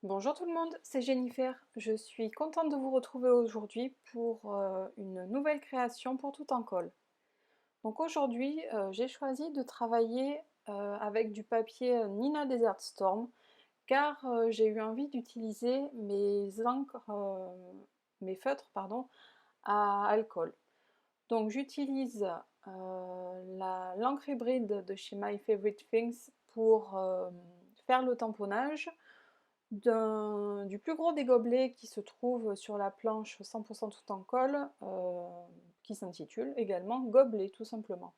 Bonjour tout le monde, c'est Jennifer. Je suis contente de vous retrouver aujourd'hui pour une nouvelle création pour tout en colle. Donc aujourd'hui, j'ai choisi de travailler avec du papier Nina Desert Storm car j'ai eu envie d'utiliser mes feutres pardon, à alcool. Donc j'utilise l'encre hybride de chez My Favorite Things pour faire le tamponnage du plus gros des gobelets qui se trouve sur la planche 100% tout en colle, qui s'intitule également gobelet tout simplement.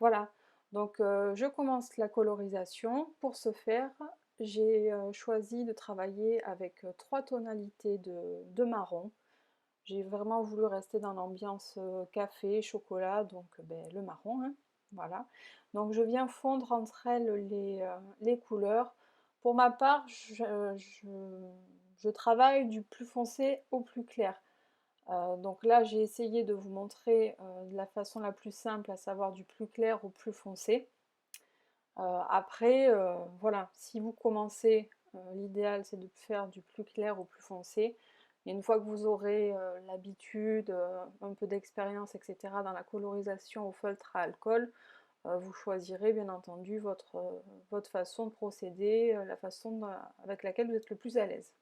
Voilà, donc je commence la colorisation. Pour ce faire, j'ai choisi de travailler avec trois tonalités de marron. J'ai vraiment voulu rester dans l'ambiance café, chocolat, donc le marron, hein, voilà. Donc je viens fondre entre elles les couleurs. Pour ma part, je travaille du plus foncé au plus clair. Donc là, j'ai essayé de vous montrer de la façon la plus simple, à savoir du plus clair au plus foncé. Après, voilà, si vous commencez, l'idéal c'est de faire du plus clair au plus foncé. Et une fois que vous aurez l'habitude, un peu d'expérience, etc. dans la colorisation au feutre à alcool, vous choisirez bien entendu votre façon de procéder, la façon avec laquelle vous êtes le plus à l'aise.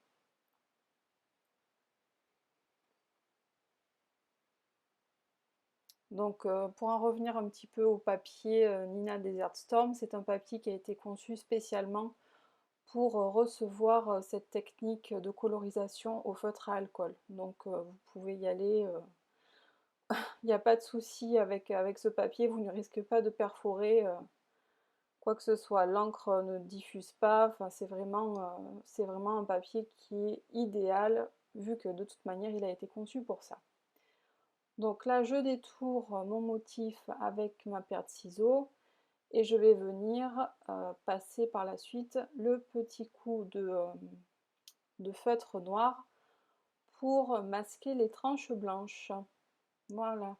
Donc pour en revenir un petit peu au papier Nina Desert Storm, c'est un papier qui a été conçu spécialement pour recevoir cette technique de colorisation au feutre à alcool. Donc vous pouvez y aller, il n'y a pas de souci avec ce papier, vous ne risquez pas de perforer quoi que ce soit. L'encre ne diffuse pas, enfin, c'est vraiment un papier qui est idéal vu que de toute manière il a été conçu pour ça. Donc là je détourne mon motif avec ma paire de ciseaux et je vais venir passer par la suite le petit coup de feutre noir pour masquer les tranches blanches. Voilà.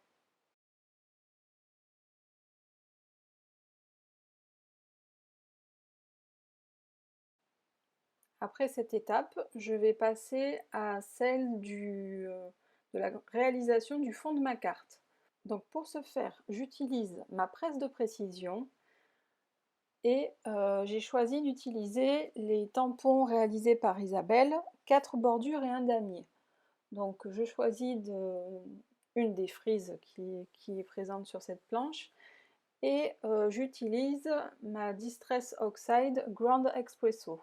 Après cette étape, je vais passer à celle de la réalisation du fond de ma carte. Donc pour ce faire, j'utilise ma presse de précision et j'ai choisi d'utiliser les tampons réalisés par Isabelle, 4 bordures et un damier. Donc je choisis une des frises qui est présente sur cette planche et j'utilise ma Distress Oxide Grand Espresso,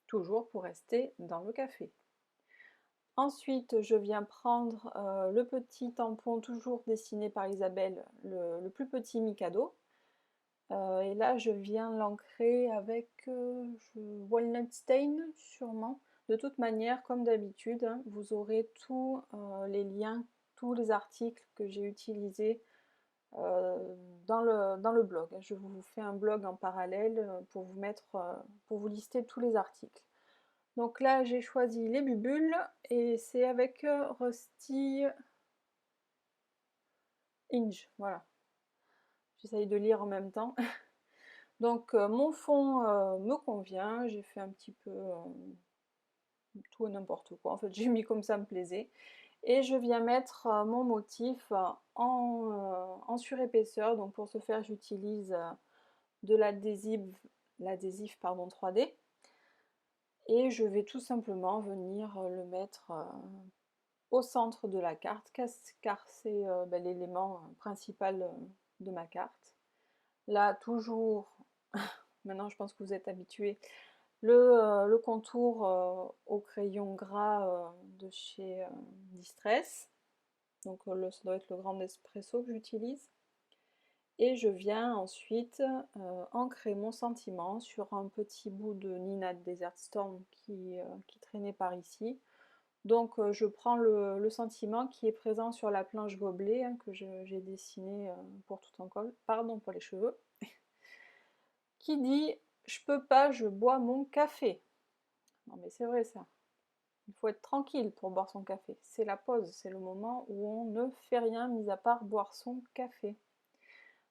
toujours pour rester dans le café. Ensuite, je viens prendre le petit tampon toujours dessiné par Isabelle, le plus petit Mikado. Et là, je viens l'ancrer avec Walnut Stain, sûrement. De toute manière, comme d'habitude, hein, vous aurez tous les liens, tous les articles que j'ai utilisés dans le blog. Je vous fais un blog en parallèle pour vous pour vous lister tous les articles. Donc là, j'ai choisi les bubules et c'est avec Rusty Inge. Voilà, j'essaye de lire en même temps. Donc mon fond me convient, j'ai fait un petit peu tout et n'importe quoi. En fait, j'ai mis comme ça me plaisait. Et je viens mettre mon motif en surépaisseur. Donc pour ce faire, j'utilise de l'adhésif pardon 3D. Et je vais tout simplement venir le mettre au centre de la carte, car c'est l'élément principal de ma carte. Là, toujours, maintenant je pense que vous êtes habitués, le contour au crayon gras de chez Distress. Donc ça doit être le grand espresso que j'utilise. Et je viens ensuite ancrer mon sentiment sur un petit bout de Nina Desert Storm qui traînait par ici. Donc je prends le sentiment qui est présent sur la planche gobelet hein, que j'ai dessiné pour tout en colle, pardon pour les cheveux, qui dit je peux pas, je bois mon café. Non mais c'est vrai ça. Il faut être tranquille pour boire son café. C'est la pause, c'est le moment où on ne fait rien mis à part boire son café.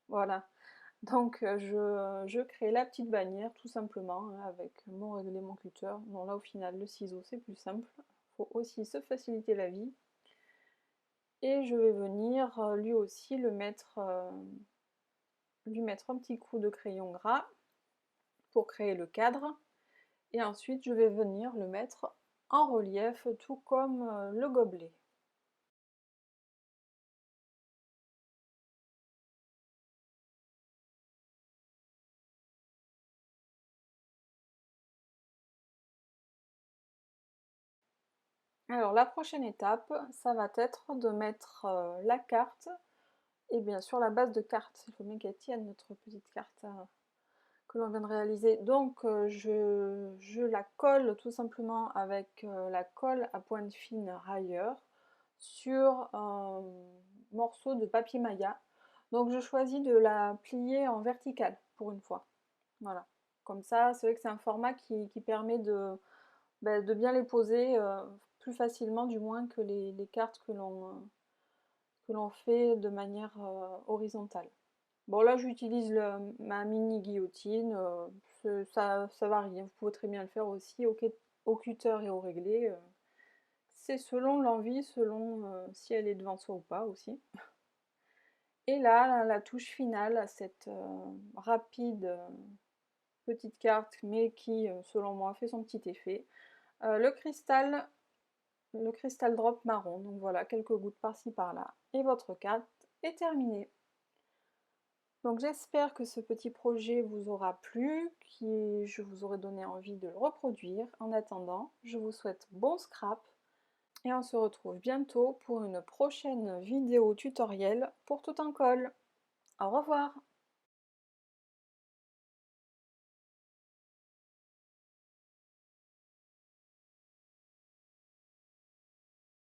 Voilà. Donc je crée la petite bannière tout simplement hein, avec mon réglé, mon cutter. Bon là au final le ciseau c'est plus simple, faut aussi se faciliter la vie. Et je vais venir lui aussi lui mettre un petit coup de crayon gras pour créer le cadre. Et ensuite je vais venir le mettre en relief tout comme le gobelet. Alors la prochaine étape, ça va être de mettre la carte, et bien sûr la base de carte, il faut bien qu'elle tienne notre petite carte que l'on vient de réaliser. Donc je la colle tout simplement avec la colle à pointe fine railleur sur un morceau de papier maya. Donc je choisis de la plier en verticale pour une fois. Voilà. Comme ça, c'est vrai que c'est un format qui permet de bien les poser plus facilement du moins que les cartes que l'on fait de manière horizontale. Bon là j'utilise ma mini guillotine, ça varie, hein. Vous pouvez très bien le faire aussi au cutter et au réglé. C'est selon l'envie, selon si elle est devant soi ou pas aussi. Et là, la touche finale à cette rapide petite carte, mais qui, selon moi, fait son petit effet. Le cristal drop marron, donc voilà, quelques gouttes par-ci par-là. Et votre carte est terminée. Donc j'espère que ce petit projet vous aura plu, que je vous aurai donné envie de le reproduire. En attendant, je vous souhaite bon scrap et on se retrouve bientôt pour une prochaine vidéo tutoriel pour tout un col. Au revoir!